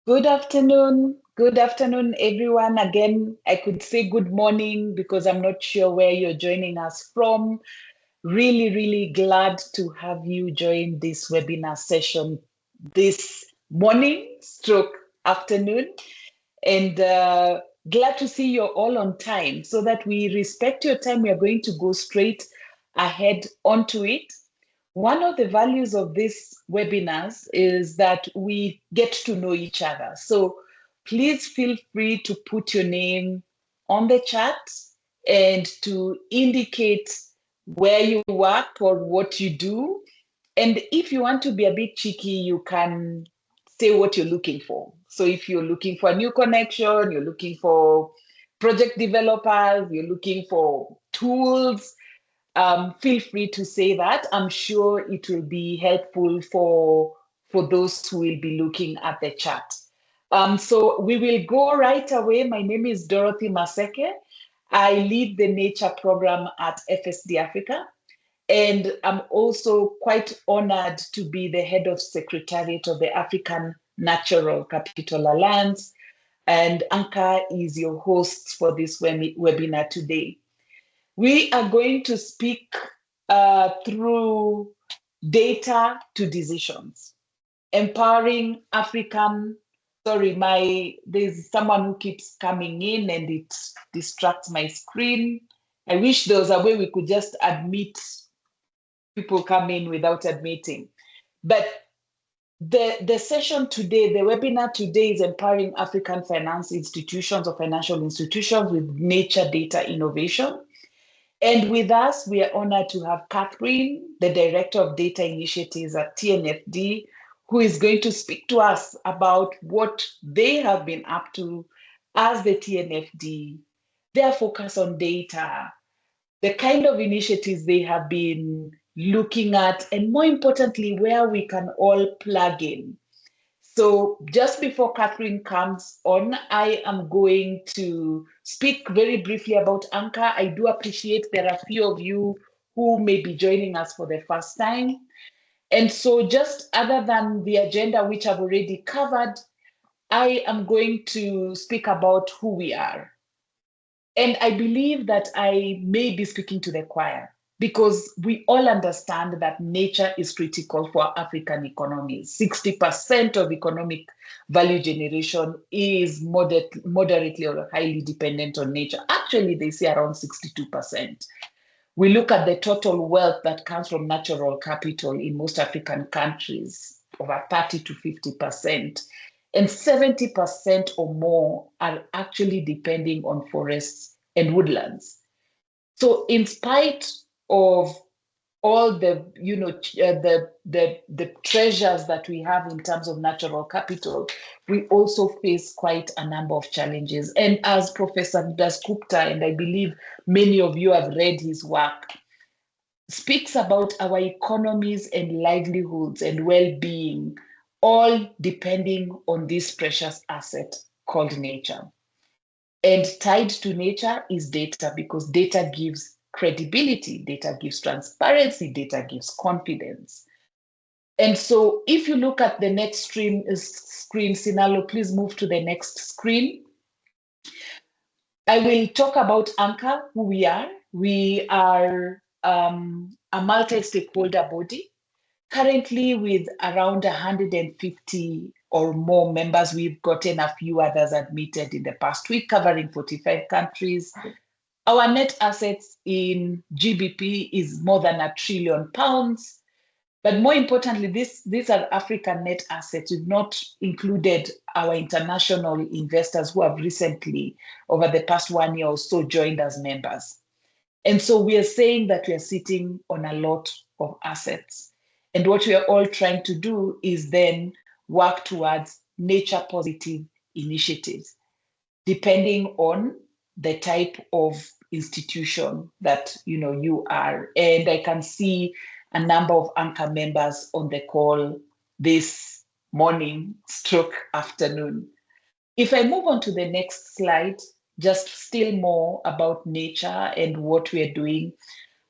Good afternoon. Good afternoon, everyone. Again, I could say good morning because I'm not sure where you're joining us from. Really, really glad to have you join this webinar session this morning, stroke afternoon, and glad to see you're all on time. So that we respect your time, we are going to go straight ahead onto it. One of the values of these webinars is that we get to know each other. So please feel free to put your name on the chat and to indicate where you work or what you do. And if you want to be a bit cheeky, you can say what you're looking for. So if you're looking for a new connection, you're looking for project developers, you're looking for tools, feel free to say that. I'm sure it will be helpful for those who will be looking at the chat. So we will go right away. My name is Dorothy Maseke. I lead the nature program at FSD Africa. And I'm also quite honored to be the head of secretariat of the African Natural Capital Alliance. And ANCA is your host for this webinar today. We are going to speak through data to decisions, empowering African. Sorry, there's someone who keeps coming in and it distracts my screen. I wish there was a way we could just admit people come in without admitting. But the session today, the webinar today is empowering African finance institutions or financial institutions with nature data innovation. And with us, we are honored to have Catherine, the Director of Data Initiatives at TNFD, who is going to speak to us about what they have been up to as the TNFD, their focus on data, the kind of initiatives they have been looking at, and more importantly, where we can all plug in. So just before Catherine comes on, I am going to speak very briefly about ANCA. I do appreciate there are a few of you who may be joining us for the first time. And so just other than the agenda, which I've already covered, I am going to speak about who we are. And I believe that I may be speaking to the choir because we all understand that nature is critical for African economies. 60% of economic value generation is moderately or highly dependent on nature. Actually, they say around 62%. We look at the total wealth that comes from natural capital in most African countries, over 30 to 50%. And 70% or more are actually depending on forests and woodlands. So in spite of all the, the treasures that we have in terms of natural capital, we also face quite a number of challenges. And as Professor Das Gupta, and I believe many of you have read his work, speaks about our economies and livelihoods and well-being, all depending on this precious asset called nature. And tied to nature is data, because data gives credibility, data gives transparency, data gives confidence. And so if you look at the next screen, Sinalo, please move to the next screen. I will talk about ANCA, who we are. We are a multi-stakeholder body, currently with around 150 or more members. We've gotten a few others admitted in the past week, covering 45 countries. Our net assets in GBP is more than £1 trillion. But more importantly, these are African net assets. We've not included our international investors who have recently, over the past 1 year or so, joined as members. And so we are saying that we are sitting on a lot of assets. And what we are all trying to do is then work towards nature positive initiatives, depending on the type of institution that you are. And I can see a number of ANCA members on the call this morning, stroke afternoon. If I move on to the next slide, just still more about nature and what we're doing.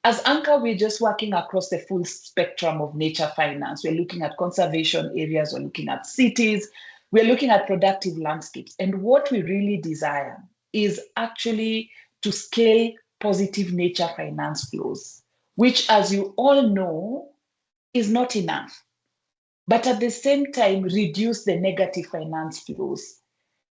As ANCA, we're just working across the full spectrum of nature finance. We're looking at conservation areas, we're looking at cities, We're looking at productive landscapes. And what we really desire is actually to scale positive nature finance flows, which, as you all know, is not enough. But at the same time, reduce the negative finance flows.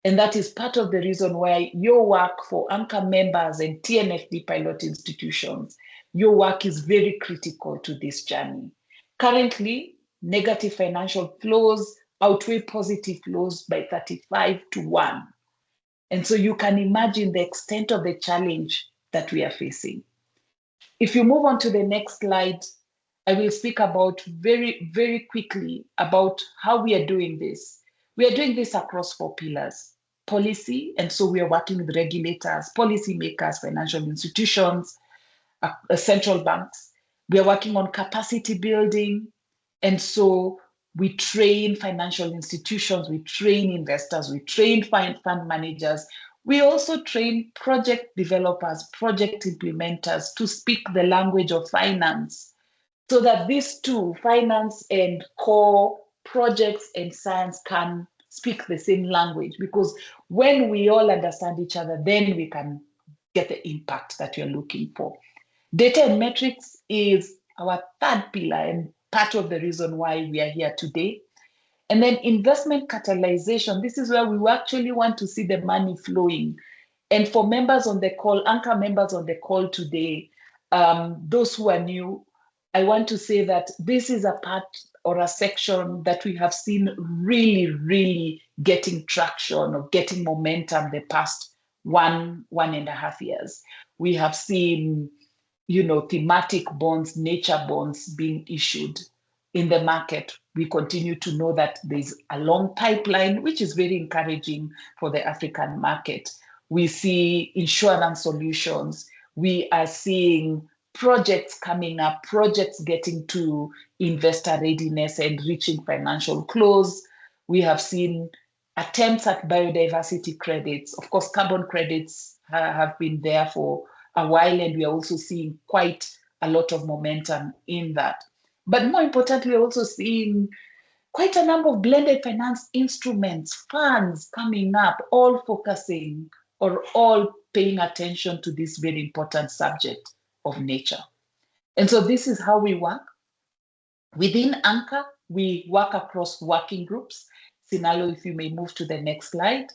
And that is part of the reason why your work for ANCA members and TNFD pilot institutions, your work is very critical to this journey. Currently, negative financial flows outweigh positive flows by 35-1. And so you can imagine the extent of the challenge that we are facing. If you move on to the next slide, I will speak about very, very quickly about how we are doing this. We are doing this across 4 pillars. Policy, and so we are working with regulators, policymakers, financial institutions, central banks. We are working on capacity building, and so we train financial institutions, we train investors, we train fund managers. We also train project developers, project implementers to speak the language of finance so that these two, finance and core projects and science, can speak the same language. Because when we all understand each other, then we can get the impact that you're looking for. Data and metrics is our third pillar and part of the reason why we are here today. And then investment catalyzation, this is where we actually want to see the money flowing. And for members on the call, ANCA members on the call today, those who are new, I want to say that this is a part or a section that we have seen really, really getting traction or getting momentum the past 1.5 years. We have seen, thematic bonds, nature bonds being issued in the market. We continue to know that there's a long pipeline, which is very encouraging for the African market. We see insurance solutions. We are seeing projects coming up, projects getting to investor readiness and reaching financial close. We have seen attempts at biodiversity credits. Of course, carbon credits have been there for a while, and we are also seeing quite a lot of momentum in that. But more importantly, we're also seeing quite a number of blended finance instruments, funds coming up, all focusing or all paying attention to this very important subject of nature. And so this is how we work. Within ANCA, we work across working groups. Sinalo, if you may move to the next slide.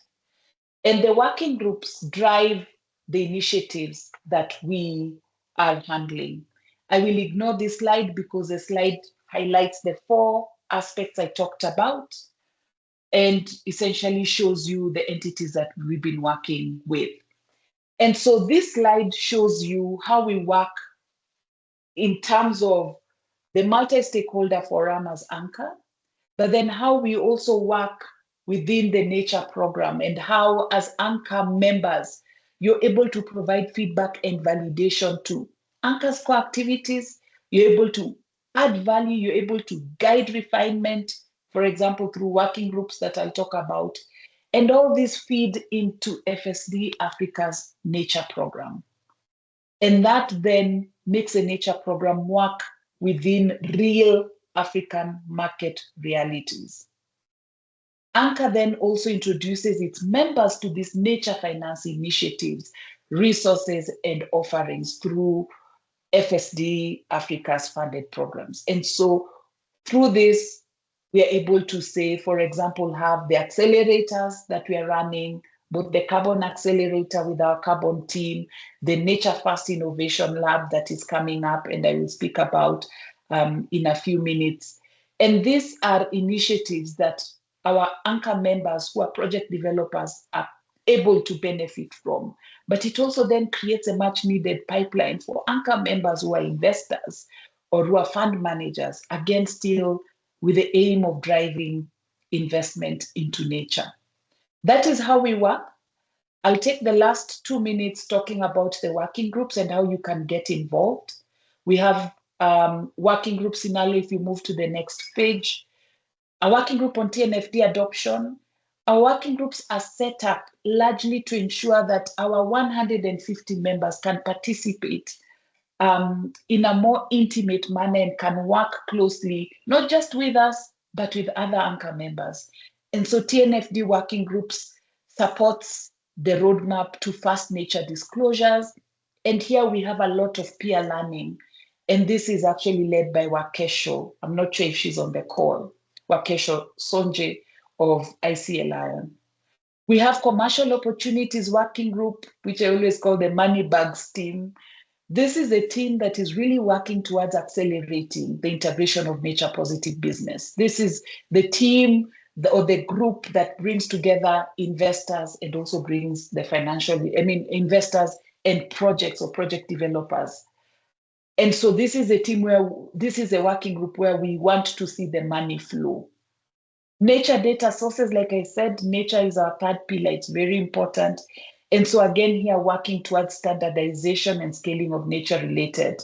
And the working groups drive the initiatives that we are handling. I will ignore this slide because the slide highlights the 4 aspects I talked about and essentially shows you the entities that we've been working with. And so this slide shows you how we work in terms of the multi-stakeholder forum as ANCA, but then how we also work within the nature program and how, as ANCA members, you're able to provide feedback and validation to ANCA's core activities. You're able to add value, you're able to guide refinement, for example, through working groups that I'll talk about. And all these feed into FSD Africa's nature program. And that then makes the nature program work within real African market realities. ANCA then also introduces its members to these nature finance initiatives, resources, and offerings through FSD Africa's funded programs. And so through this, we are able to say, for example, have the accelerators that we are running, both the carbon accelerator with our carbon team, the Nature First Innovation Lab that is coming up, and I will speak about in a few minutes. And these are initiatives that our ANCA members who are project developers are able to benefit from. But it also then creates a much needed pipeline for ANCA members who are investors or who are fund managers, again, still with the aim of driving investment into nature. That is how we work. I'll take the last 2 minutes talking about the working groups and how you can get involved. We have working groups in Ali, if you move to the next page. A working group on TNFD adoption. Our working groups are set up largely to ensure that our 150 members can participate in a more intimate manner and can work closely, not just with us, but with other ANCA members. And so TNFD working groups supports the roadmap to fast nature disclosures. And here we have a lot of peer learning. And this is actually led by Wakesho. I'm not sure if she's on the call. Wakesho Sonje of ICA Lion. We have commercial opportunities working group, which I always call the money bags team. This is a team that is really working towards accelerating the integration of nature positive business. This is the team or the group that brings together investors and also brings the investors and projects or project developers. And so this is a working group where we want to see the money flow. Nature data sources, like I said, nature is our third pillar. It's very important. And so again, here working towards standardization and scaling of nature-related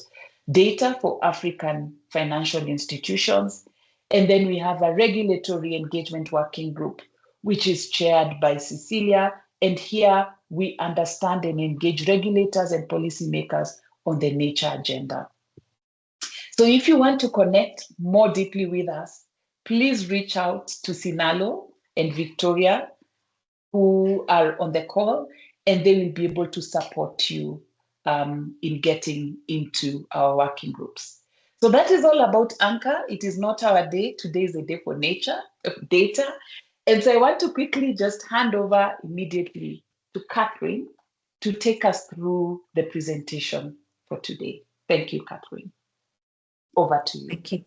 data for African financial institutions. And then we have a regulatory engagement working group, which is chaired by Cecilia. And here we understand and engage regulators and policymakers on the nature agenda. So if you want to connect more deeply with us, please reach out to Sinalo and Victoria, who are on the call, and they will be able to support you in getting into our working groups. So that is all about ANCA. It is not our day. Today is a day for nature, data. And so I want to quickly just hand over immediately to Catherine to take us through the presentation for today. Thank you, Catherine. Over to you. Thank you.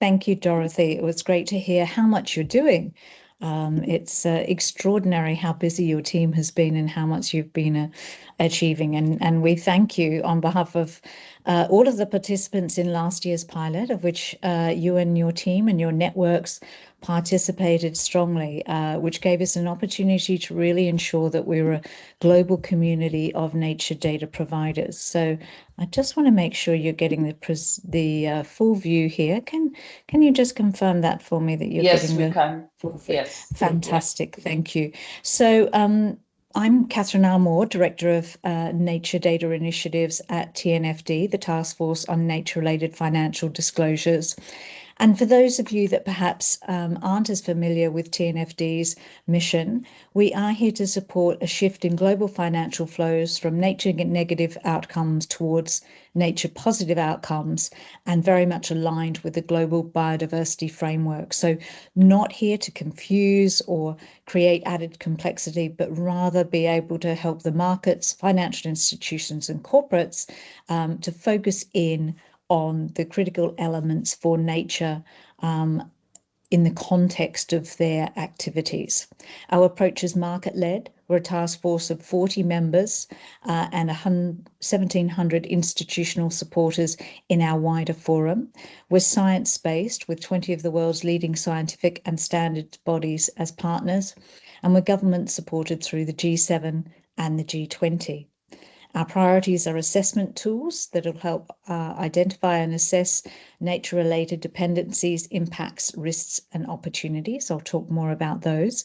Thank you, Dorothy. It was great to hear how much you're doing. It's extraordinary how busy your team has been and how much you've been achieving. And we thank you on behalf of all of the participants in last year's pilot, of which you and your team and your networks participated strongly, which gave us an opportunity to really ensure that we were a global community of nature data providers. So I just want to make sure you're getting the full view here. Can you just confirm that for me that you're getting the full view? Yes. Fantastic. Thank you. So I'm Catherine Armour, Director of Nature Data Initiatives at TNFD, the Task Force on Nature-Related Financial Disclosures. And for those of you that perhaps aren't as familiar with TNFD's mission, we are here to support a shift in global financial flows from nature negative outcomes towards nature positive outcomes, and very much aligned with the global biodiversity framework. So not here to confuse or create added complexity, but rather be able to help the markets, financial institutions and corporates to focus in on the critical elements for nature in the context of their activities. Our approach is market-led. We're a task force of 40 members and 1,700 institutional supporters in our wider forum. We're science-based with 20 of the world's leading scientific and standards bodies as partners, and we're government-supported through the G7 and the G20. Our priorities are assessment tools that will help identify and assess nature-related dependencies, impacts, risks, and opportunities. I'll talk more about those.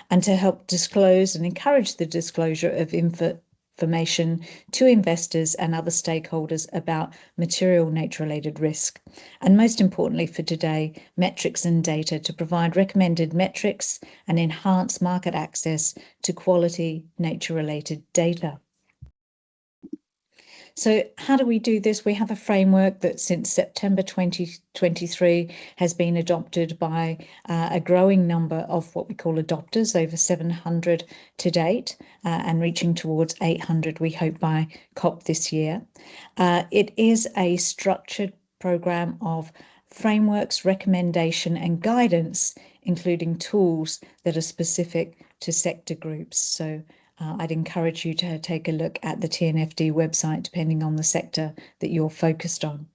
And to help disclose and encourage the disclosure of information to investors and other stakeholders about material nature-related risk. And most importantly for today, metrics and data to provide recommended metrics and enhance market access to quality nature-related data. So how do we do this? We have a framework that since September 2023 has been adopted by a growing number of what we call adopters, over 700 to date, and reaching towards 800, we hope, by COP this year. It is a structured program of frameworks, recommendation and guidance, including tools that are specific to sector groups. So I'd encourage you to take a look at the TNFD website, depending on the sector that you're focused on.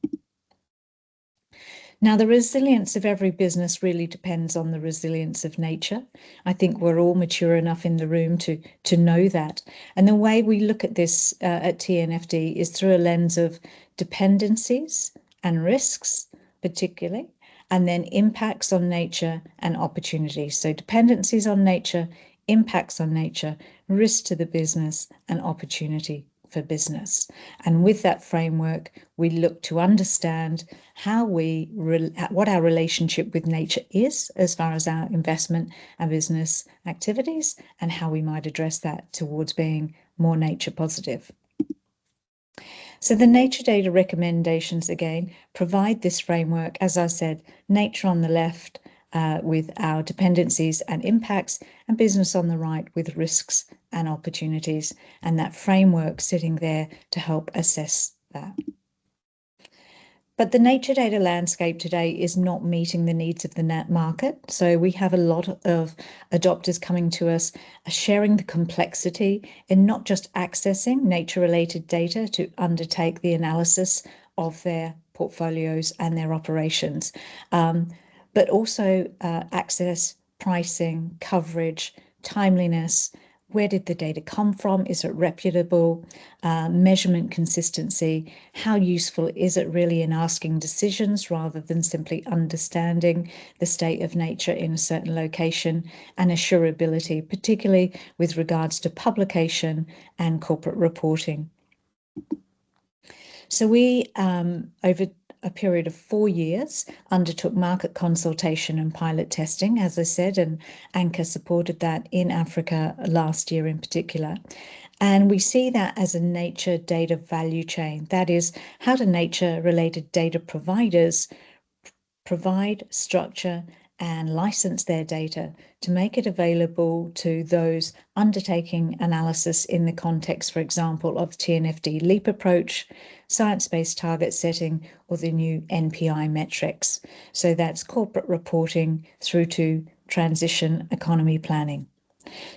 Now, the resilience of every business really depends on the resilience of nature. I think we're all mature enough in the room to know that. And the way we look at this at TNFD is through a lens of dependencies and risks, particularly, and then impacts on nature and opportunities. So dependencies on nature, impacts on nature, risk to the business and opportunity. for business. And with that framework, we look to understand what our relationship with nature is as far as our investment and business activities, and how we might address that towards being more nature positive. So the nature data recommendations, again, provide this framework, as I said, nature on the left with our dependencies and impacts, and business on the right with risks and opportunities, and that framework sitting there to help assess that. But the nature data landscape today is not meeting the needs of the market. So we have a lot of adopters coming to us, sharing the complexity in not just accessing nature-related data to undertake the analysis of their portfolios and their operations, but also access, pricing, coverage, timeliness. Where did the data come from? Is it reputable? Measurement consistency. How useful is it really in asking decisions rather than simply understanding the state of nature in a certain location? And assurability, particularly with regards to publication and corporate reporting. So we, over a period of 4 years, undertook market consultation and pilot testing, as I said, and ANCA supported that in Africa last year in particular. And we see that as a nature data value chain. That is, how do nature-related data providers provide, structure, and license their data to make it available to those undertaking analysis in the context, for example, of TNFD LEAP approach, science-based target setting, or the new NPI metrics. So that's corporate reporting through to transition economy planning.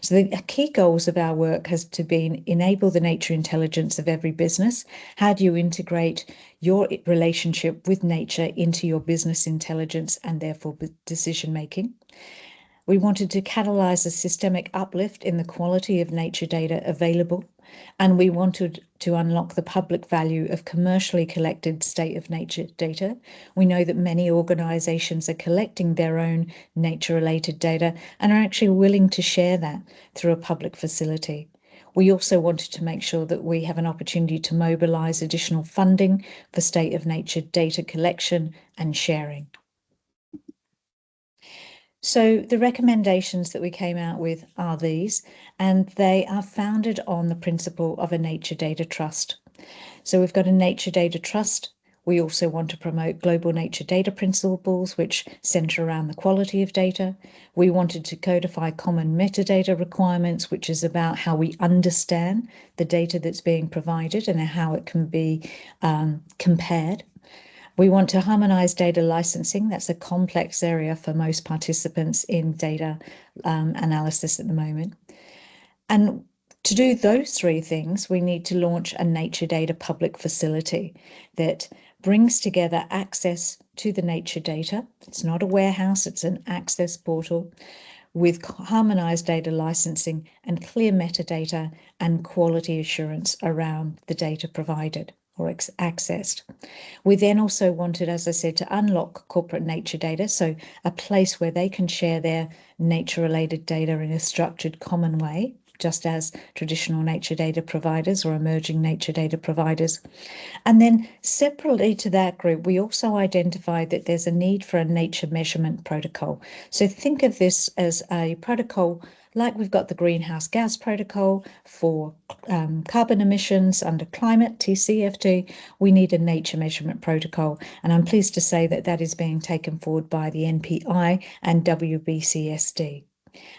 So the key goals of our work has to be enable the nature intelligence of every business. How do you integrate your relationship with nature into your business intelligence and therefore decision making? We wanted to catalyse a systemic uplift in the quality of nature data available, and we wanted to unlock the public value of commercially collected state of nature data. We know that many organisations are collecting their own nature-related data and are actually willing to share that through a public facility. We also wanted to make sure that we have an opportunity to mobilise additional funding for state of nature data collection and sharing. So the recommendations that we came out with are these, and they are founded on the principle of a nature data trust. So we've got a nature data trust. We also want to promote global nature data principles, which centre around the quality of data. We wanted to codify common metadata requirements, which is about how we understand the data that's being provided and how it can be compared. We want to harmonise data licensing. That's a complex area for most participants in data analysis at the moment. And to do those three things, we need to launch a nature data public facility that brings together access to the nature data. It's not a warehouse, it's an access portal with harmonised data licensing and clear metadata and quality assurance around the data provided or accessed. We then also wanted, as I said, to unlock corporate nature data, so a place where they can share their nature-related data in a structured, common way, just as traditional nature data providers or emerging nature data providers. And then separately to that group, we also identified that there's a need for a nature measurement protocol. So think of this as a protocol like we've got the greenhouse gas protocol for carbon emissions under climate, TCFD, we need a nature measurement protocol. And I'm pleased to say that that is being taken forward by the NPI and WBCSD.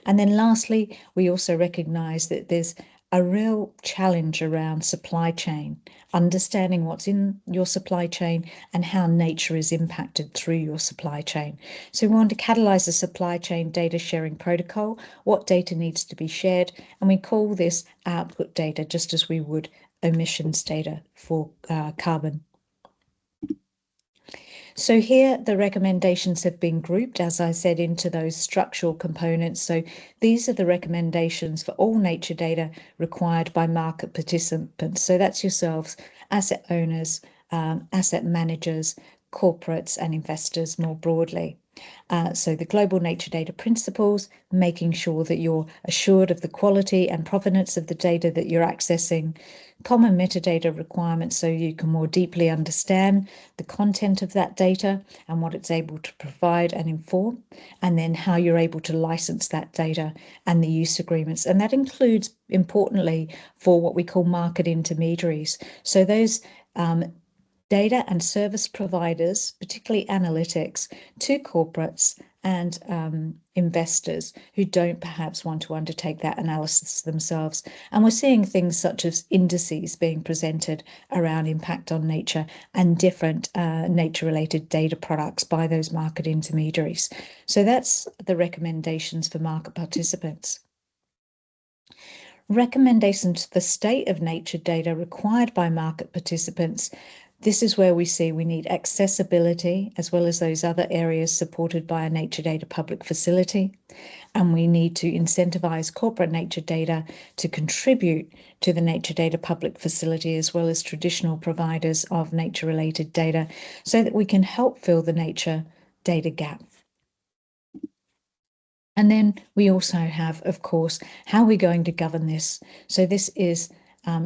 And then lastly, we also recognise that there's a real challenge around supply chain, understanding what's in your supply chain and how nature is impacted through your supply chain. So we want to catalyse a supply chain data sharing protocol, what data needs to be shared, and we call this output data, just as we would emissions data for carbon. So here the recommendations have been grouped, as I said, into those structural components. So these are the recommendations for all nature data required by market participants. So that's yourselves, asset owners, asset managers, corporates and investors more broadly. So the global nature data principles, making sure that you're assured of the quality and provenance of the data that you're accessing, common metadata requirements so you can more deeply understand the content of that data and what it's able to provide and inform, and then how you're able to license that data and the use agreements. And that includes, importantly, for what we call market intermediaries. So those data and service providers, particularly analytics, to corporates and investors who don't perhaps want to undertake that analysis themselves. And we're seeing things such as indices being presented around impact on nature and different nature-related data products by those market intermediaries. So that's the recommendations for market participants. Recommendations for state of nature data required by market participants. This is where we see we need accessibility as well as those other areas supported by a nature data public facility. And we need to incentivize corporate nature data to contribute to the nature data public facility as well as traditional providers of nature related data so that we can help fill the nature data gap. And then we also have, of course, how we're going to govern this. So this is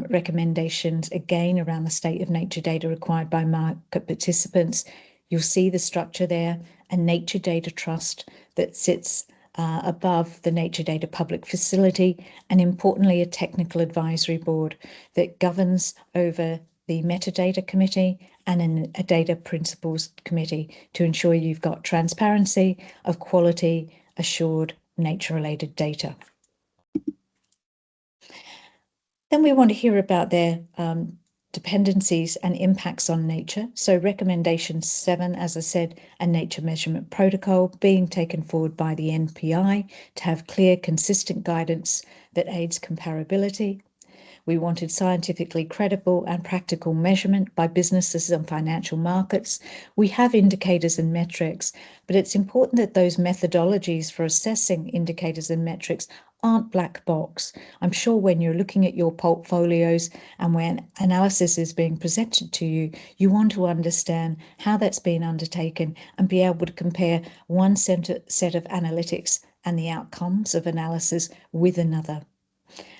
recommendations, again, around the state of nature data required by market participants. You'll see the structure there, a nature data trust that sits above the nature data public facility, and importantly, a technical advisory board that governs over the metadata committee and a data principles committee to ensure you've got transparency of quality, assured nature-related data. Then we want to hear about their dependencies and impacts on nature. So recommendation 7, as I said, a nature measurement protocol being taken forward by the NPI to have clear, consistent guidance that aids comparability. We wanted scientifically credible and practical measurement by businesses and financial markets. We have indicators and metrics, but it's important that those methodologies for assessing indicators and metrics aren't black box. I'm sure when you're looking at your portfolios and when analysis is being presented to you, you want to understand how that's been undertaken and be able to compare one set of analytics and the outcomes of analysis with another.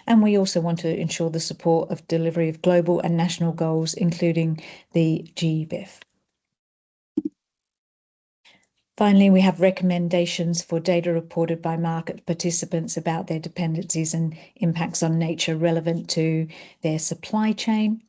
And we also want to ensure the support of delivery of global and national goals, including the GBIF. Finally, we have recommendations for data reported by market participants about their dependencies and impacts on nature relevant to their supply chain.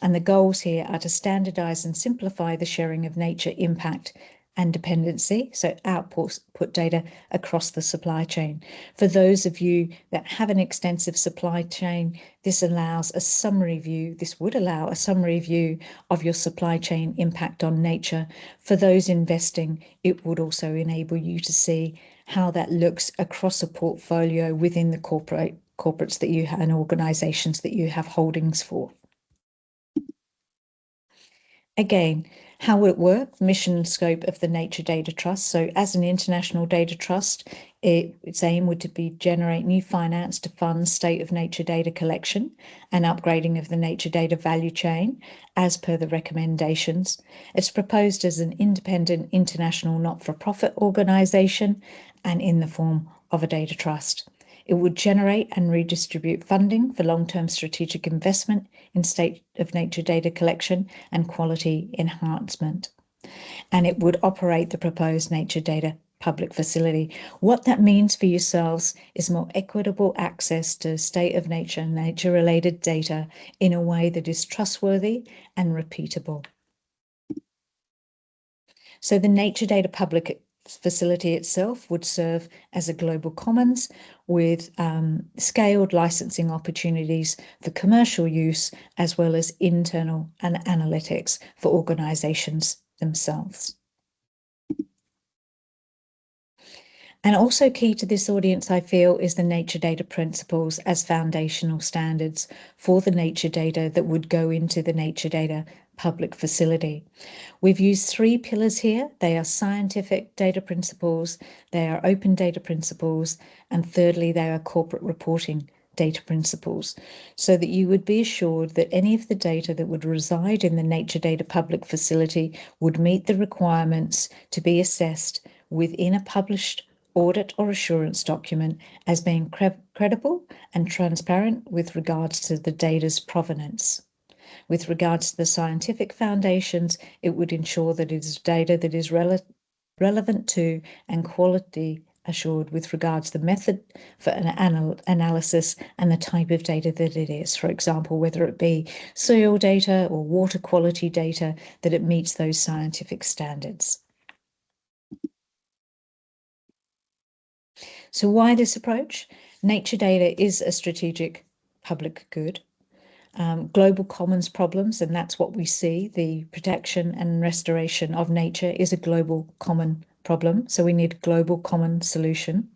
And the goals here are to standardise and simplify the sharing of nature impact and dependency, so output data across the supply chain. For those of you that have an extensive supply chain, this allows a summary view. This would allow a summary view of your supply chain impact on nature. For those investing, it would also enable you to see how that looks across a portfolio within the corporates that you have and organisations that you have holdings for. Again, how would it work? Mission and scope of the Nature Data Trust. So as an international data trust, its aim would be generate new finance to fund state of nature data collection and upgrading of the nature data value chain as per the recommendations. It's proposed as an independent international not-for-profit organisation and in the form of a data trust. It would generate and redistribute funding for long-term strategic investment in state of nature data collection and quality enhancement. And it would operate the proposed nature data public facility. What that means for yourselves is more equitable access to state of nature and nature-related data in a way that is trustworthy and repeatable. So the Nature Data Public Facility itself would serve as a global commons with scaled licensing opportunities for commercial use as well as internal and analytics for organisations themselves. And also key to this audience, I feel, is the nature data principles as foundational standards for the nature data that would go into the nature data public facility. We've used 3 pillars here. They are scientific data principles, they are open data principles, and thirdly, they are corporate reporting data principles, so that you would be assured that any of the data that would reside in the Nature Data Public Facility would meet the requirements to be assessed within a published audit or assurance document as being credible and transparent with regards to the data's provenance. With regards to the scientific foundations, it would ensure that it is data that is relevant to and quality assured with regards to the method for an analysis and the type of data that it is. For example, whether it be soil data or water quality data, that it meets those scientific standards. So why this approach? Nature data is a strategic public good. Global commons problems, and that's what we see. The protection and restoration of nature is a global common problem, so we need a global common solution.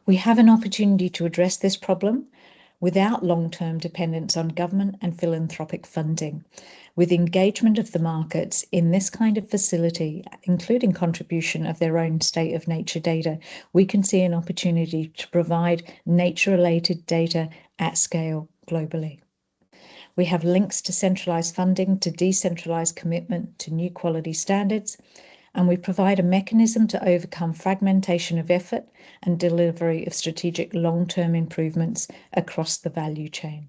We have an opportunity to address this problem without long-term dependence on government and philanthropic funding. With engagement of the markets in this kind of facility, including contribution of their own state of nature data, we can see an opportunity to provide nature-related data at scale globally. We have links to centralised funding, to decentralised commitment to new quality standards, and we provide a mechanism to overcome fragmentation of effort and delivery of strategic long-term improvements across the value chain.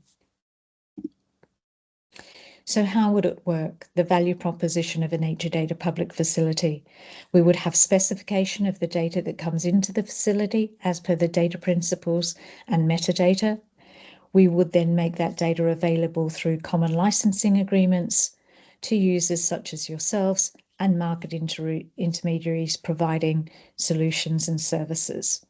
So how would it work? The value proposition of a nature data public facility. We would have specification of the data that comes into the facility as per the data principles and metadata. We would then make that data available through common licensing agreements to users such as yourselves and market intermediaries providing solutions and services.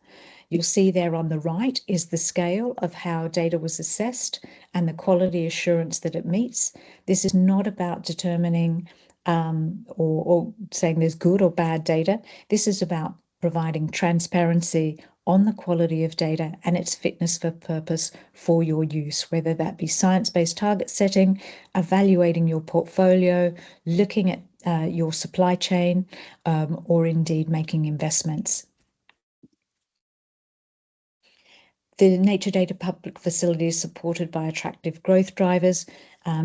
You'll see there on the right is the scale of how data was assessed and the quality assurance that it meets. This is not about determining or saying there's good or bad data. This is about providing transparency on the quality of data and its fitness for purpose for your use, whether that be science-based target setting, evaluating your portfolio, looking at your supply chain, or indeed making investments. The Nature Data Public Facility is supported by attractive growth drivers.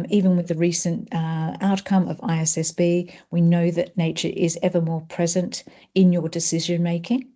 Even with the recent outcome of ISSB, we know that nature is ever more present in your decision making,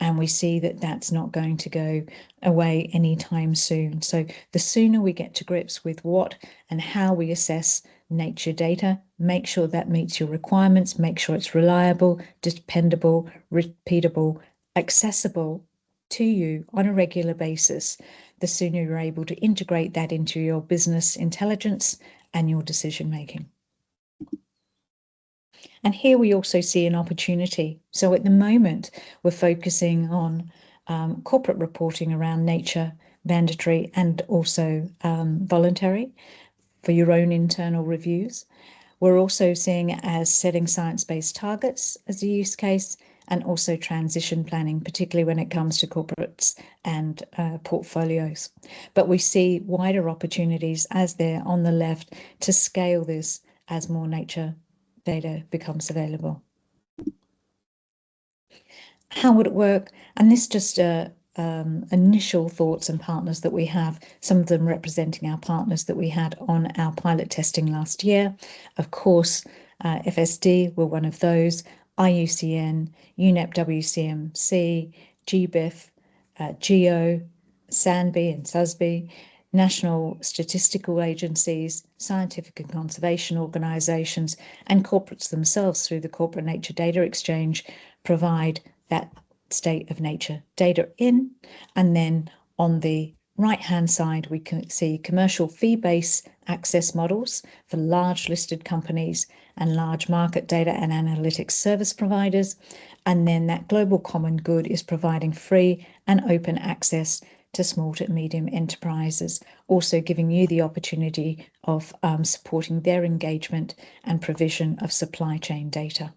and we see that that's not going to go away anytime soon. So the sooner we get to grips with what and how we assess nature data, make sure that meets your requirements, make sure it's reliable, dependable, repeatable, accessible to you on a regular basis, the sooner you're able to integrate that into your business intelligence and your decision making. And here we also see an opportunity. So at the moment, we're focusing on corporate reporting around nature, mandatory and also voluntary for your own internal reviews. We're also seeing it as setting science-based targets as a use case, and also transition planning, particularly when it comes to corporates and portfolios. But we see wider opportunities as they're on the left to scale this as more nature data becomes available. How would it work? And this just initial thoughts and partners that we have, some of them representing our partners that we had on our pilot testing last year. Of course, FSD were one of those, IUCN, UNEP WCMC, GBIF, GEO, SANBI and SASB, national statistical agencies, scientific and conservation organisations, and corporates themselves through the Corporate Nature Data Exchange provide that state of nature data in. And then on the right-hand side, we can see commercial fee-based access models for large listed companies and large market data and analytics service providers. And then that global common good is providing free and open access to small to medium enterprises, also giving you the opportunity of supporting their engagement and provision of supply chain data.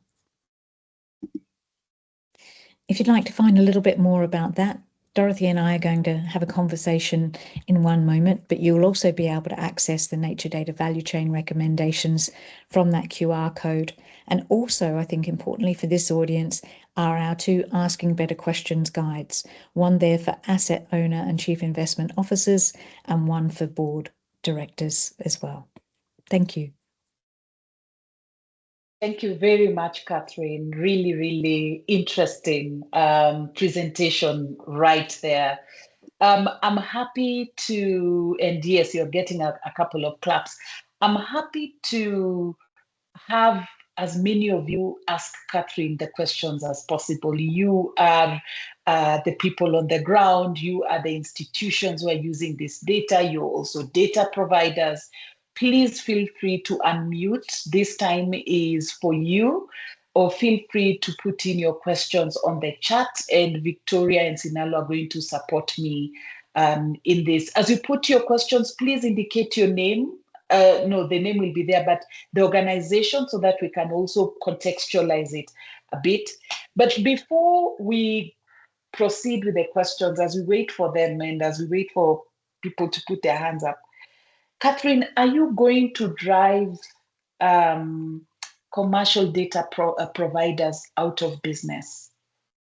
If you'd like to find a little bit more about that, Dorothy and I are going to have a conversation in one moment, but you'll also be able to access the nature data value chain recommendations from that QR code. And also, I think importantly for this audience, are our two Asking Better Questions guides, one there for asset owner and chief investment officers and one for board directors as well. Thank you. Thank you very much, Catherine. Really, really interesting presentation right there. I'm happy to, and yes, you're getting a couple of claps. I'm happy to have as many of you ask Catherine the questions as possible. You are the people on the ground, you are the institutions who are using this data, you're also data providers. Please feel free to unmute. This time is for you, or feel free to put in your questions on the chat, and Victoria and Sinalo are going to support me in this. As you put your questions, please indicate your name. No, the name will be there, but the organization, so that we can also contextualize it a bit. But before we proceed with the questions, as we wait for them and as we wait for people to put their hands up, Catherine, are you going to drive commercial data providers out of business?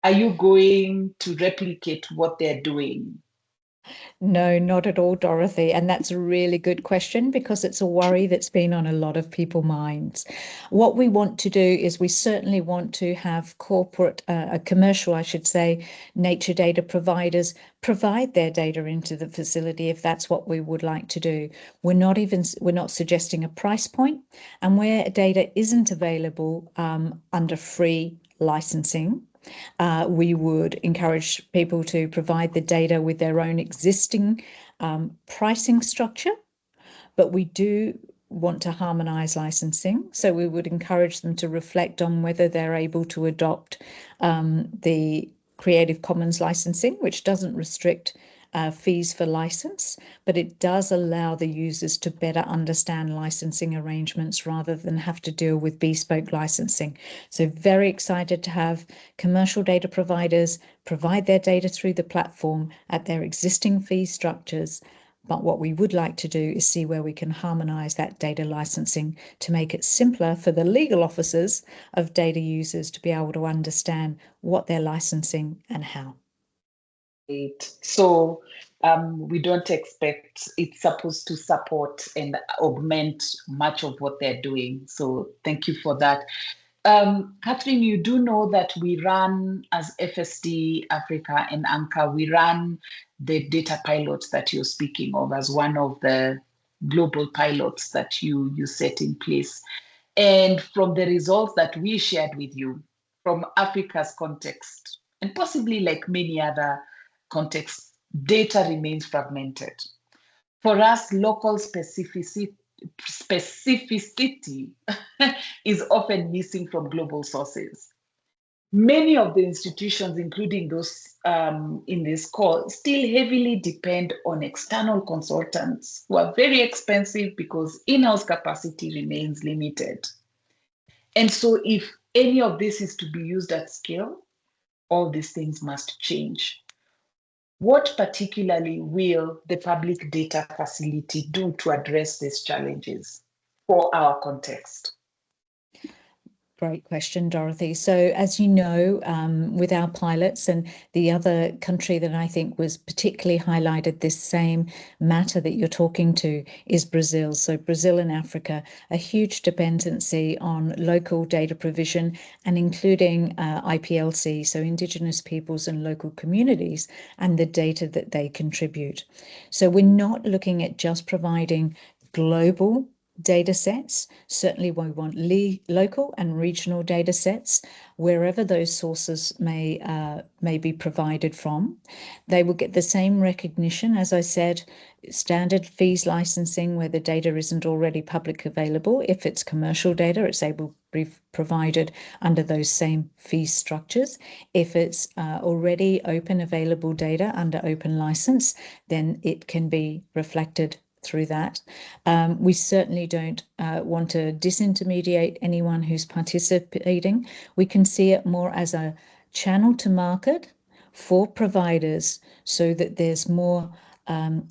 Are you going to replicate what they're doing? No, not at all, Dorothy. And that's a really good question because it's a worry that's been on a lot of people's minds. What we want to do is we certainly want to have corporate, commercial, I should say, nature data providers provide their data into the facility if that's what we would like to do. We're not suggesting a price point, and where data isn't available under free licensing, we would encourage people to provide the data with their own existing pricing structure, but we do want to harmonise licensing. So we would encourage them to reflect on whether they're able to adopt the Creative Commons licensing, which doesn't restrict fees for license, but it does allow the users to better understand licensing arrangements rather than have to deal with bespoke licensing. So very excited to have commercial data providers provide their data through the platform at their existing fee structures. But what we would like to do is see where we can harmonise that data licensing to make it simpler for the legal officers of data users to be able to understand what they're licensing and how. So we don't expect it's supposed to support and augment much of what they're doing. So thank you for that. Catherine, you do know that we run, as FSD Africa and ANCA, we run the data pilots that you're speaking of as one of the global pilots that you set in place. And from the results that we shared with you from Africa's context, and possibly like many other contexts, data remains fragmented. For us, local specificity is often missing from global sources. Many of the institutions, including those in this call, still heavily depend on external consultants who are very expensive because in-house capacity remains limited. And so if any of this is to be used at scale, all these things must change. What particularly will the public data facility do to address these challenges for our context? Great question, Dorothy. So as you know, with our pilots, and the other country that I think was particularly highlighted this same matter that you're talking to is Brazil. So Brazil and Africa, a huge dependency on local data provision and including IPLC, so Indigenous peoples and local communities, and the data that they contribute. So we're not looking at just providing global data sets. Certainly we want local and regional data sets wherever those sources may be provided from. They will get the same recognition, as I said, standard fees licensing where the data isn't already public available. If it's commercial data, it's able to be provided under those same fee structures. If it's already open available data under open license, then it can be reflected through that. We certainly don't want to disintermediate anyone who's participating. We can see it more as a channel to market for providers so that there's more,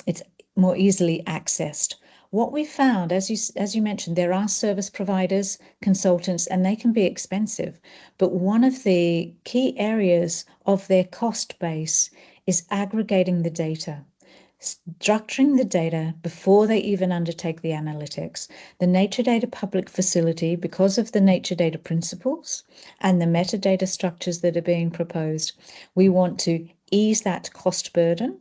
it's more easily accessed. What we found, as you mentioned, there are service providers, consultants, and they can be expensive. But one of the key areas of their cost base is aggregating the data, structuring the data before they even undertake the analytics. The Nature Data Public Facility, because of the Nature Data principles and the metadata structures that are being proposed, we want to ease that cost burden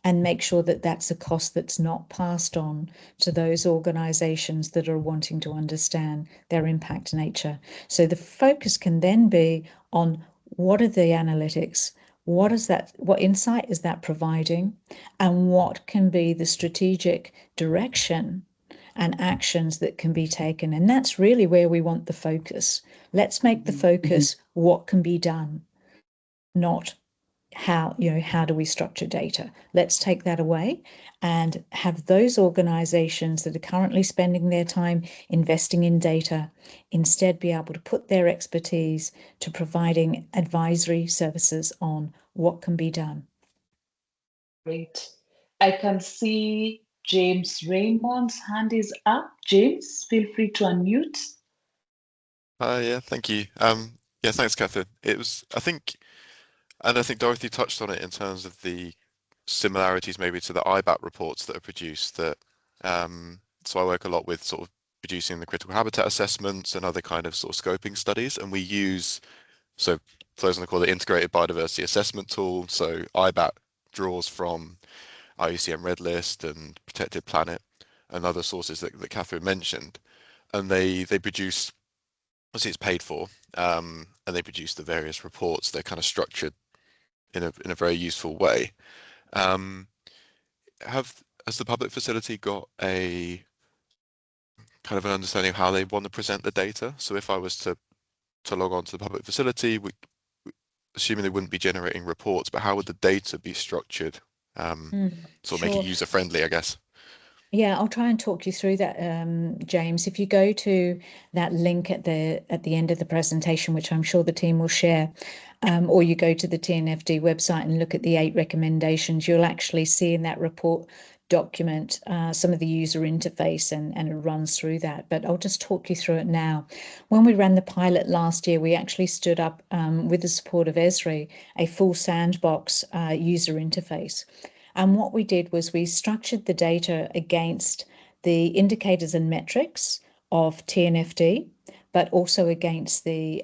and make sure that that's a cost that's not passed on to those organizations that are wanting to understand their impact nature. So the focus can then be on what are the analytics, what insight is that providing, and what can be the strategic direction and actions that can be taken. And that's really where we want the focus. Let's make the focus what can be done, not how do we structure data. Let's take that away and have those organizations that are currently spending their time investing in data instead be able to put their expertise to providing advisory services on what can be done. Great. I can see James Raymond's hand is up. James, feel free to unmute. Yeah, thank you. Yeah, thanks, Catherine. I think Dorothy touched on it in terms of the similarities maybe to the IBAT reports that are produced. So I work a lot with sort of producing the critical habitat assessments and other kind of sort of scoping studies, and we use, so for those on the call, the integrated biodiversity assessment tool. So IBAT draws from IUCN Red List and Protected Planet and other sources that Catherine mentioned, and they produce, obviously it's paid for, and they produce the various reports. They're kind of structured in a very useful way. Has the public facility got a kind of an understanding of how they want to present the data? So if I was to log on to the public facility, assuming they wouldn't be generating reports, but how would the data be structured? Sort of make it Sure. user friendly, I guess. Yeah, I'll try and talk you through that, James. If you go to that link at the end of the presentation, which I'm sure the team will share, or you go to the TNFD website and look at the 8 recommendations, you'll actually see in that report document some of the user interface and it runs through that. But I'll just talk you through it now. When we ran the pilot last year, we actually stood up with the support of Esri a full sandbox user interface. And what we did was we structured the data against the indicators and metrics of TNFD, but also against the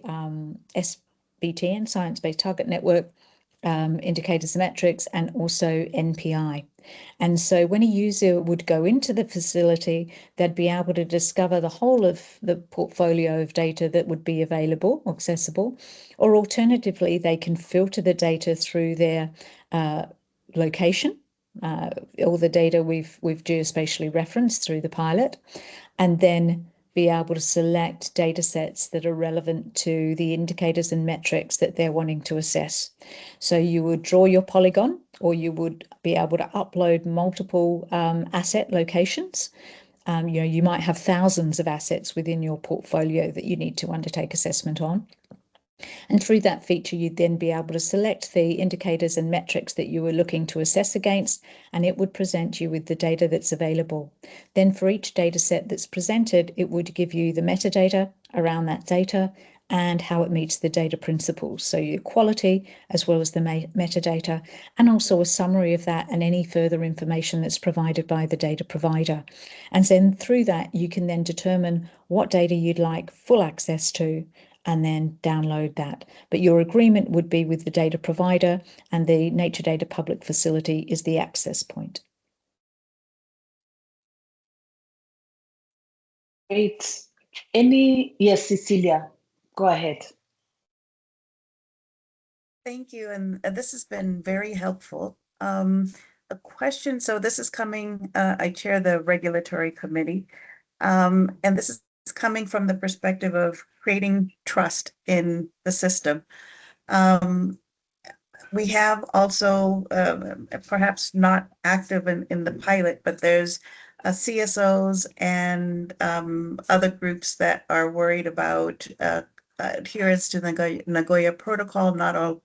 SBTN, Science-Based Target Network, indicators and metrics, and also NPI. And so when a user would go into the facility, they'd be able to discover the whole of the portfolio of data that would be available, accessible, or alternatively, they can filter the data through their location, all the data we've geospatially referenced through the pilot, and then be able to select data sets that are relevant to the indicators and metrics that they're wanting to assess. So you would draw your polygon, or you would be able to upload multiple asset locations. You might have thousands of assets within your portfolio that you need to undertake assessment on. And through that feature, you'd then be able to select the indicators and metrics that you were looking to assess against, and it would present you with the data that's available. Then for each data set that's presented, it would give you the metadata around that data and how it meets the data principles. So your quality as well as the metadata, and also a summary of that and any further information that's provided by the data provider. And then through that, you can then determine what data you'd like full access to and then download that. But your agreement would be with the data provider, and the Nature Data Public Facility is the access point. Great. Yes, Cecilia, go ahead. Thank you, and this has been very helpful. A question, so this is coming, I chair the regulatory committee, and this is coming from the perspective of creating trust in the system. We have also, perhaps not active in the pilot, but there's CSOs and other groups that are worried about adherence to the Nagoya Protocol. Not all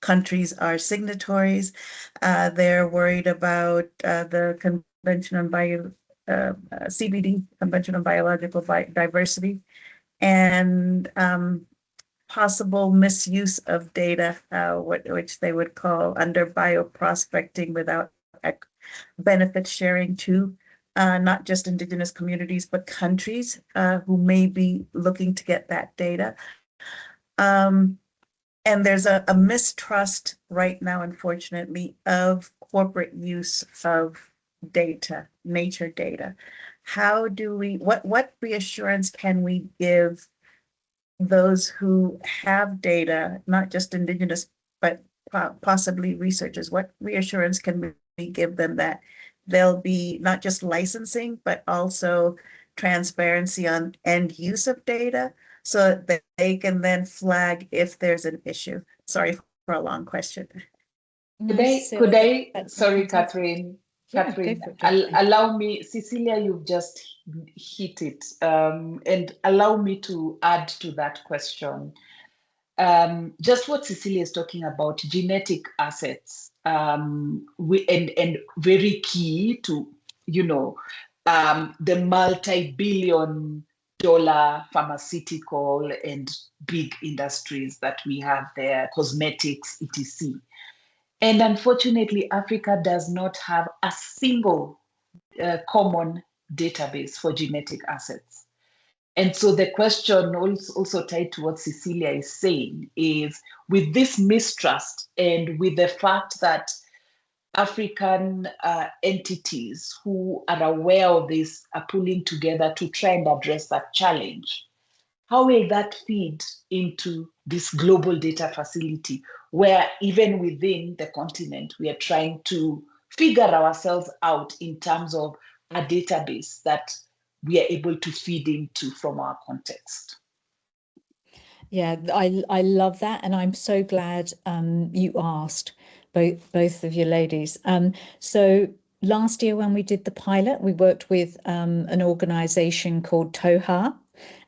countries are signatories. They're worried about the Convention on CBD, conventional biological diversity, and possible misuse of data, which they would call under bioprospecting without benefit sharing to not just indigenous communities, but countries who may be looking to get that data. And there's a mistrust right now, unfortunately, of corporate use of data, nature data. How do we, what reassurance can we give those who have data, not just indigenous, but possibly researchers? What reassurance can we give them that there'll be not just licensing, but also transparency on end use of data, so that they can then flag if there's an issue? Sorry for a long question. Sorry, Catherine. Yeah, Catherine, go for it, allow me, Cecilia, you've just hit it, and allow me to add to that question. Just what Cecilia is talking about, genetic assets, and very key to, the multi-billion-dollar pharmaceutical and big industries that we have there, cosmetics, etc. And unfortunately, Africa does not have a single common database for genetic assets. And so the question also tied to what Cecilia is saying is, with this mistrust and with the fact that African entities who are aware of this are pulling together to try and address that challenge, how will that feed into this global data facility, where even within the continent, we are trying to figure ourselves out in terms of a database that we are able to feed into from our context? Yeah, I love that, and I'm so glad you asked, both of you ladies. So last year when we did the pilot, we worked with an organisation called TOHA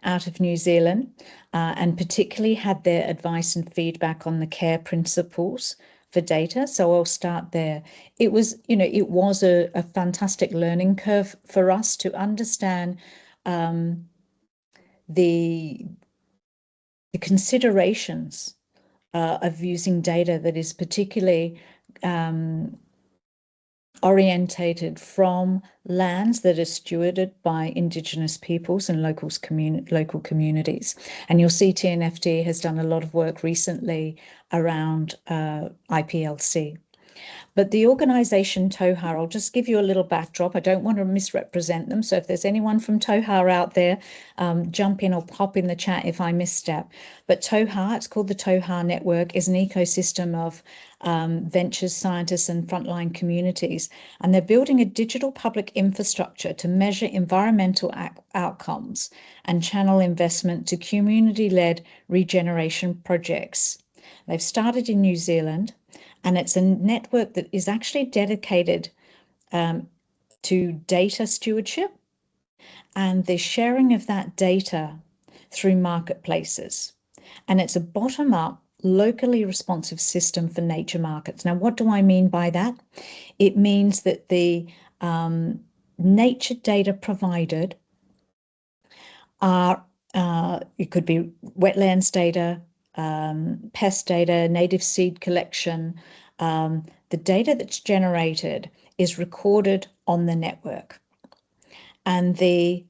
out of New Zealand, and particularly had their advice and feedback on the care principles for data. So I'll start there. It was a fantastic learning curve for us to understand the considerations of using data that is particularly orientated from lands that are stewarded by Indigenous peoples and local communities. And you'll see TNFD has done a lot of work recently around IPLC. But the organisation TOHA, I'll just give you a little backdrop. I don't want to misrepresent them. So if there's anyone from TOHA out there, jump in or pop in the chat if I misstep. But TOHA, it's called the TOHA Network, is an ecosystem of ventures, scientists and frontline communities. And they're building a digital public infrastructure to measure environmental outcomes and channel investment to community-led regeneration projects. They've started in New Zealand, and it's a network that is actually dedicated to data stewardship and the sharing of that data through marketplaces. And it's a bottom-up, locally responsive system for nature markets. Now, what do I mean by that? It means that the nature data provided are, it could be wetlands data, pest data, native seed collection. The data that's generated is recorded on the network, and the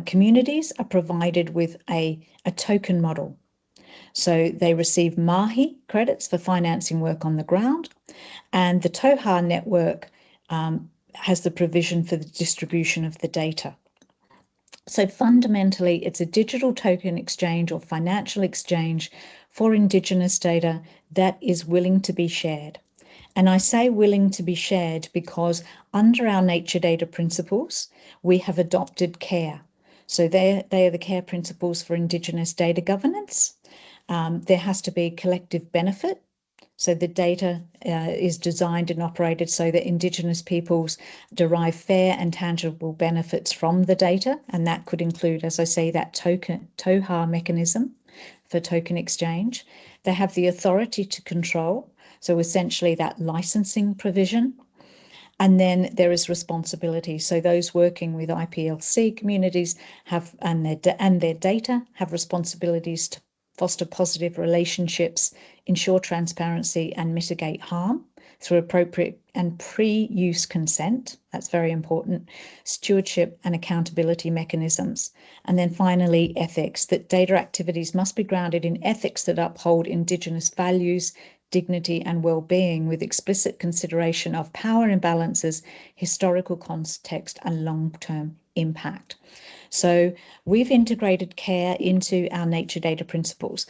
communities are provided with a token model. So they receive MAHI credits for financing work on the ground, and the TOHA network has the provision for the distribution of the data. So fundamentally, it's a digital token exchange or financial exchange for Indigenous data that is willing to be shared. And I say willing to be shared because under our nature data principles, we have adopted CARE. So they are the CARE principles for Indigenous data governance. There has to be collective benefit. So the data is designed and operated so that Indigenous peoples derive fair and tangible benefits from the data. And that could include, as I say, that TOHA mechanism for token exchange. They have the authority to control, so essentially that licensing provision. And then there is responsibility. So those working with IPLC communities have and their data have responsibilities to foster positive relationships, ensure transparency, and mitigate harm through appropriate and pre-use consent. That's very important. Stewardship and accountability mechanisms. And then finally, ethics, that data activities must be grounded in ethics that uphold Indigenous values, dignity and well-being, with explicit consideration of power imbalances, historical context and long-term impact. So we've integrated care into our nature data principles.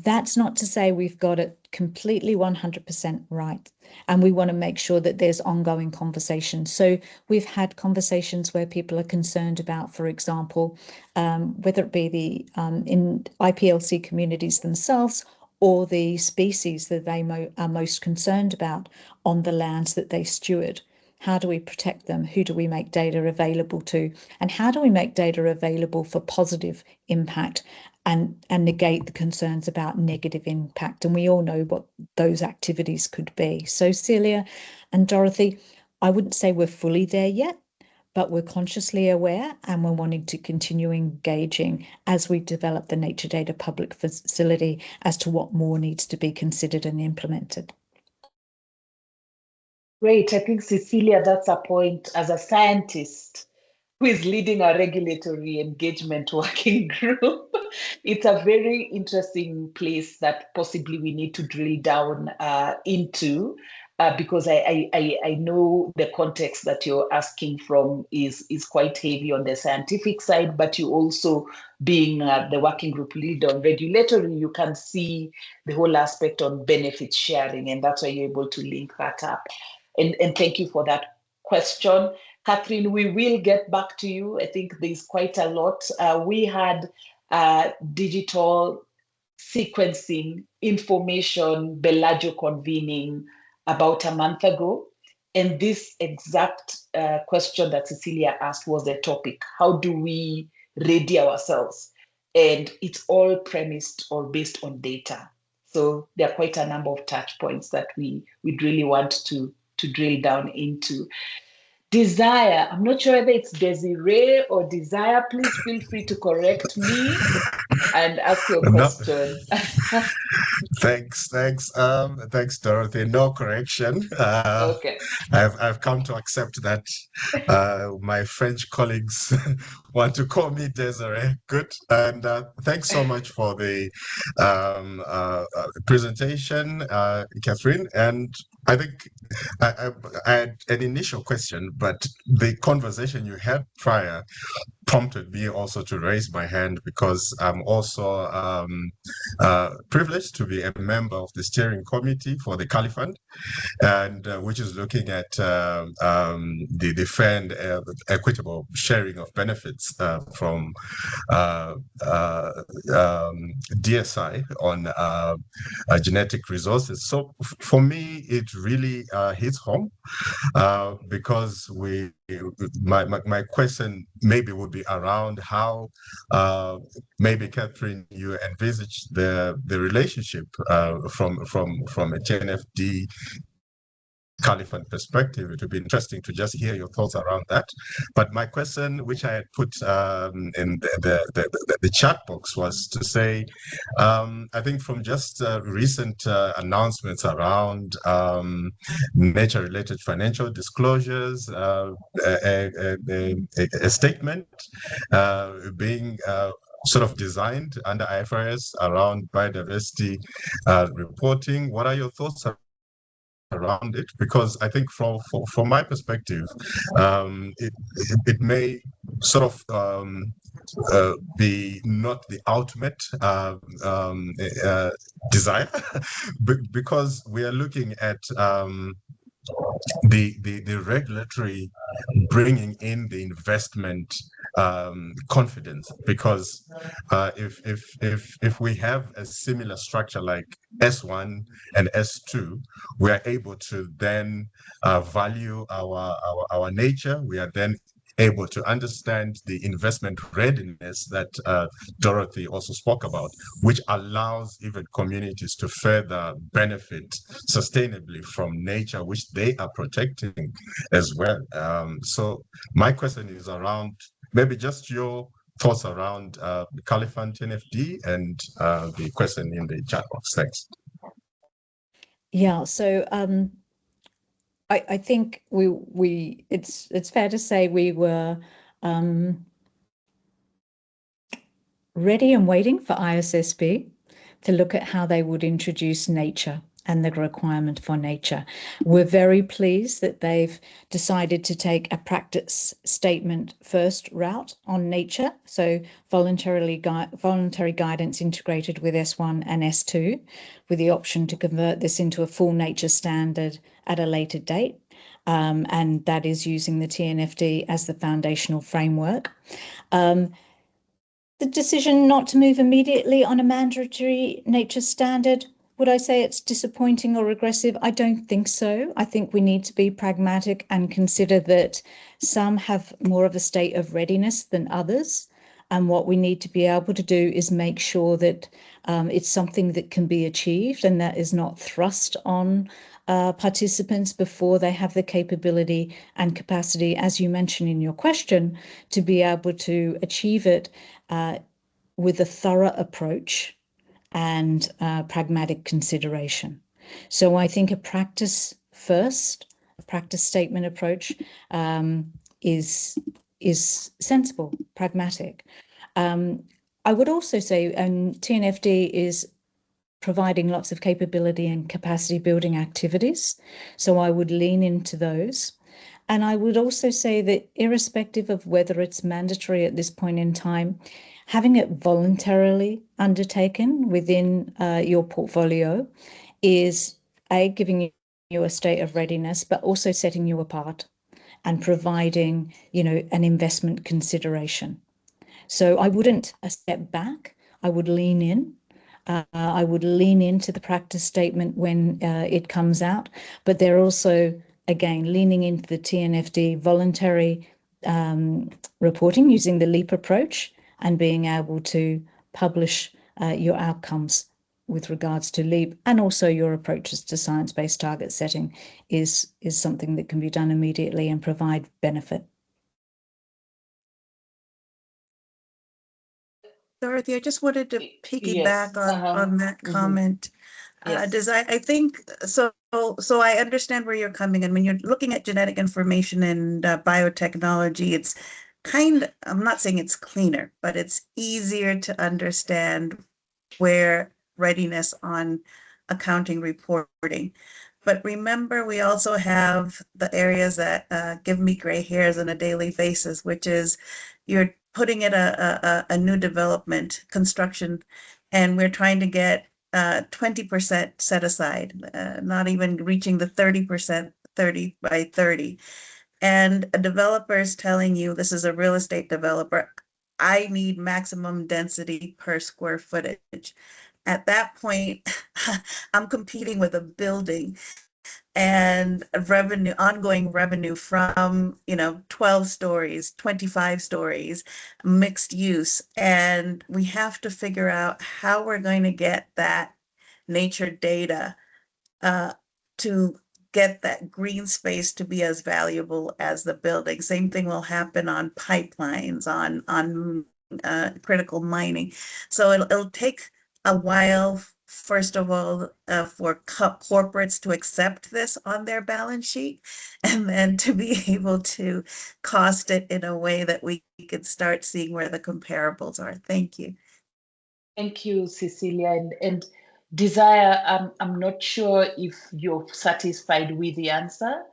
That's not to say we've got it completely 100% right. And we want to make sure that there's ongoing conversations. So we've had conversations where people are concerned about, for example, whether it be the in IPLC communities themselves or the species that they are most concerned about on the lands that they steward. How do we protect them? Who do we make data available to? And how do we make data available for positive impact and negate the concerns about negative impact? And we all know what those activities could be. So Celia and Dorothy, I wouldn't say we're fully there yet, but we're consciously aware and we're wanting to continue engaging as we develop the Nature Data Public Facility as to what more needs to be considered and implemented. Great. I think, Cecilia, that's a point as a scientist who is leading a regulatory engagement working group. It's a very interesting place that possibly we need to drill down into because I know the context that you're asking from is quite heavy on the scientific side, but you also, being the working group lead on regulatory, you can see the whole aspect on benefit sharing, and that's why you're able to link that up. And thank you for that question. Catherine, we will get back to you. I think there's quite a lot. We had digital sequencing information Bellagio convening about a month ago. And this exact question that Cecilia asked was the topic. How do we ready ourselves? And it's all premised or based on data. So there are quite a number of touch points that we'd really want to drill down into. Desire, I'm not sure whether it's Desiree or Desire. Please feel free to correct me and ask your question. Thanks, Dorothy. No correction. Okay. I've come to accept that my French colleagues want to call me Desiree. Good. And thanks so much for the presentation, Catherine. And I think I had an initial question, but the conversation you had prior prompted me also to raise my hand because I'm also privileged to be a member of the steering committee for the Cali Fund, and which is looking at the fair and equitable sharing of benefits from DSI on genetic resources. So for me, it really hits home because my question maybe would be around how maybe, Catherine, you envisage the relationship from a TNFD Caliphate perspective. It would be interesting to just hear your thoughts around that. But my question, which I had put in the chat box, was to say, I think from just recent announcements around nature-related financial disclosures, a statement being sort of designed under IFRS around biodiversity reporting. What are your thoughts around it? Because I think from my perspective, it may sort of be not the ultimate desire, because we are looking at the regulatory bringing in the investment confidence, because if we have a similar structure like S1 and S2, we are able to then value our nature. We are then able to understand the investment readiness that Dorothy also spoke about, which allows even communities to further benefit sustainably from nature, which they are protecting as well. So my question is around maybe just your thoughts around Caliphant NFD and the question in the chat box. Thanks. Yeah, so I think it's fair to say we were ready and waiting for ISSB to look at how they would introduce nature and the requirement for nature. We're very pleased that they've decided to take a practice statement first route on nature, so voluntary guidance integrated with S1 and S2, with the option to convert this into a full nature standard at a later date. And that is using the TNFD as the foundational framework. The decision not to move immediately on a mandatory nature standard, would I say it's disappointing or regressive? I don't think so. I think we need to be pragmatic and consider that some have more of a state of readiness than others. And what we need to be able to do is make sure that it's something that can be achieved and that is not thrust on participants before they have the capability and capacity, as you mentioned in your question, to be able to achieve it with a thorough approach and pragmatic consideration. So I think a practice statement approach is sensible, pragmatic. I would also say TNFD is providing lots of capability and capacity building activities. So I would lean into those. And I would also say that irrespective of whether it's mandatory at this point in time, having it voluntarily undertaken within your portfolio is giving you a state of readiness, but also setting you apart and providing, an investment consideration. So I wouldn't step back. I would lean in. I would lean into the practice statement when it comes out, but they're also, again, leaning into the TNFD voluntary reporting using the LEAP approach and being able to publish your outcomes with regards to LEAP, and also your approaches to science-based target setting is something that can be done immediately and provide benefit. Dorothy, I just wanted to piggyback Yes. on that comment. Yes. I think so. So I understand where you're coming in. When you're looking at genetic information and biotechnology, it's I'm not saying it's cleaner, but it's easier to understand where readiness on accounting reporting. But remember, we also have the areas that give me gray hairs on a daily basis, which is you're putting in a new development construction, and we're trying to get 20% set aside, not even reaching the 30%, 30 by 30. And a developer is telling you, this is a real estate developer, I need maximum density per square footage. At that point, I'm competing with a building and ongoing revenue from 12 stories, 25 stories, mixed use. And we have to figure out how we're going to get that nature data to get that green space to be as valuable as the building. Same thing will happen on pipelines, on critical mining. So it'll take a while, first of all, for corporates to accept this on their balance sheet, and then to be able to cost it in a way that we could start seeing where the comparables are. Thank you. Thank you, Cecilia. And Desire, I'm not sure if you're satisfied with the answer,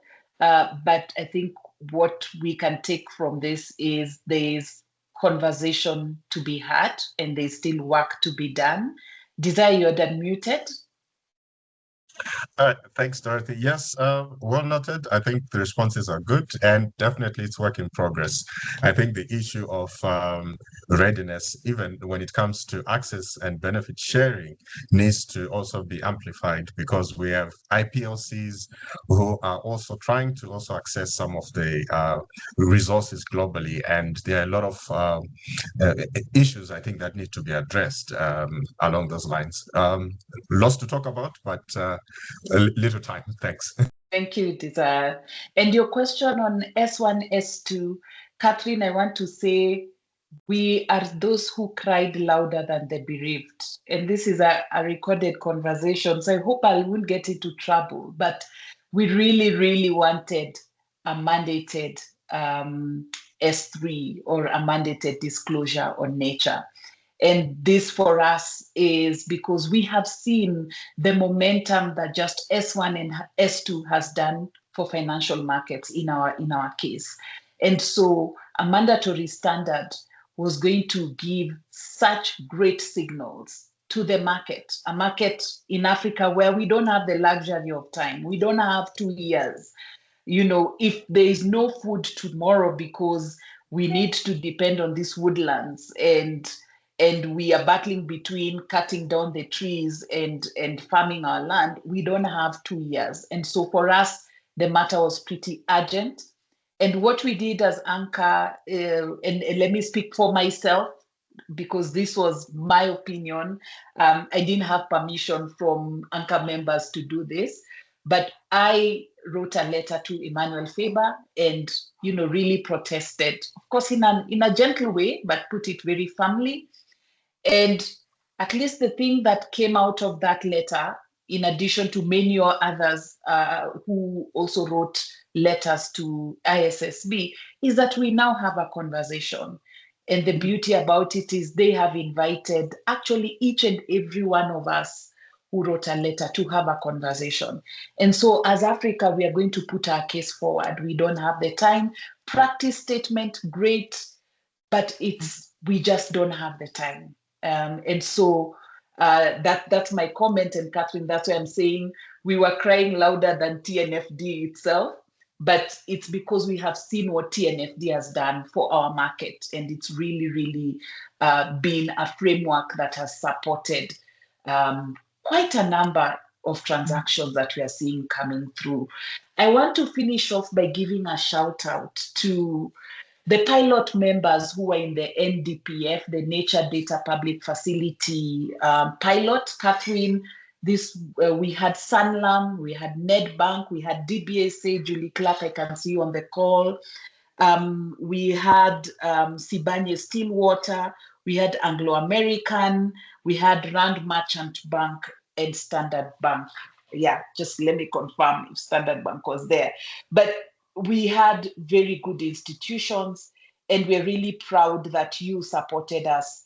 but I think what we can take from this is there's conversation to be had and there's still work to be done. Desire, you're unmuted. Thanks, Dorothy. Yes, well noted. I think the responses are good, and definitely it's work in progress. I think the issue of readiness, even when it comes to access and benefit sharing, needs to also be amplified, because we have IPLCs who are also trying to also access some of the resources globally, and there are a lot of issues I think that need to be addressed along those lines. Lots to talk about, but a little time. Thanks. Thank you, Desire. And your question on S1, S2, Catherine, I want to say we are those who cried louder than the bereaved. And this is a recorded conversation, so I hope I won't get into trouble. But we really, really wanted a mandated S3 or a mandated disclosure on nature. And this for us is because we have seen the momentum that just S1 and S2 has done for financial markets in our case. And so a mandatory standard was going to give such great signals to the market, a market in Africa where we don't have the luxury of time. We don't have 2 years. You know, if there is no food tomorrow because we need to depend on these woodlands, and we are battling between cutting down the trees and farming our land, we don't have 2 years. And so for us, the matter was pretty urgent. And what we did as ANCA, and let me speak for myself, because this was my opinion. I didn't have permission from ANCA members to do this, but I wrote a letter to Emmanuel Faber and, you know, really protested, of course, in a gentle way, but put it very firmly. And at least the thing that came out of that letter, in addition to many others who also wrote letters to ISSB, is that we now have a conversation. And the beauty about it is they have invited actually each and every one of us who wrote a letter to have a conversation. And so as Africa, we are going to put our case forward. We don't have the time. Practice statement, great, but we just don't have the time. And so that's my comment. And Catherine, that's why I'm saying we were crying louder than TNFD itself, but it's because we have seen what TNFD has done for our market. And it's really, really been a framework that has supported quite a number of transactions that we are seeing coming through. I want to finish off by giving a shout out to the pilot members who were in the NDPF, the Nature Data Public Facility pilot. Catherine, we had Sanlam, we had Nedbank, we had DBSA, Julie Clark, I can see you on the call. We had Sibanye Stillwater, we had Anglo-American, we had Rand Merchant Bank and Standard Bank. Yeah, just let me confirm if Standard Bank was there. But we had very good institutions, and we're really proud that you supported us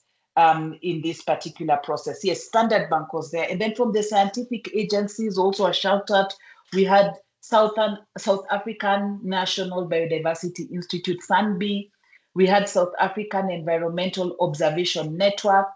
in this particular process. Yes, Standard Bank was there. And then from the scientific agencies, also a shout out, we had South African National Biodiversity Institute, SANBI. We had South African Environmental Observation Network.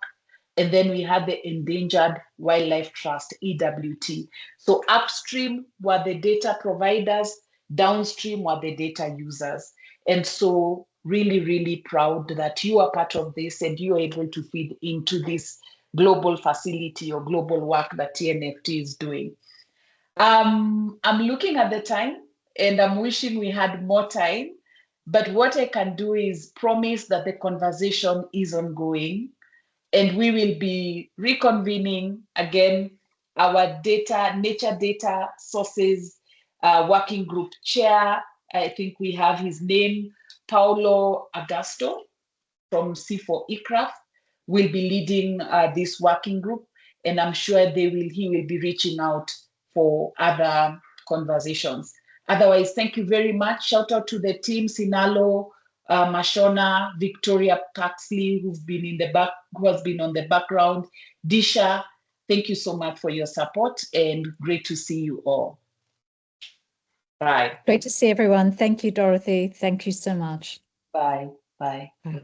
And then we had the Endangered Wildlife Trust, EWT. So upstream were the data providers, downstream were the data users. And so really, really proud that you are part of this and you are able to feed into this global facility or global work that TNFT is doing. I'm looking at the time and I'm wishing we had more time, but what I can do is promise that the conversation is ongoing. And we will be reconvening again our nature data sources working group chair. I think we have his name, Paulo Augusto from C4 ICRAF, will be leading this working group. And I'm sure he will be reaching out for other conversations. Otherwise, thank you very much. Shout out to the team, Sinalo, Mashona, Victoria Paxley, who has been on the background. Disha, thank you so much for your support and great to see you all. Bye. Great to see everyone. Thank you, Dorothy. Thank you so much. Bye. Bye. Bye.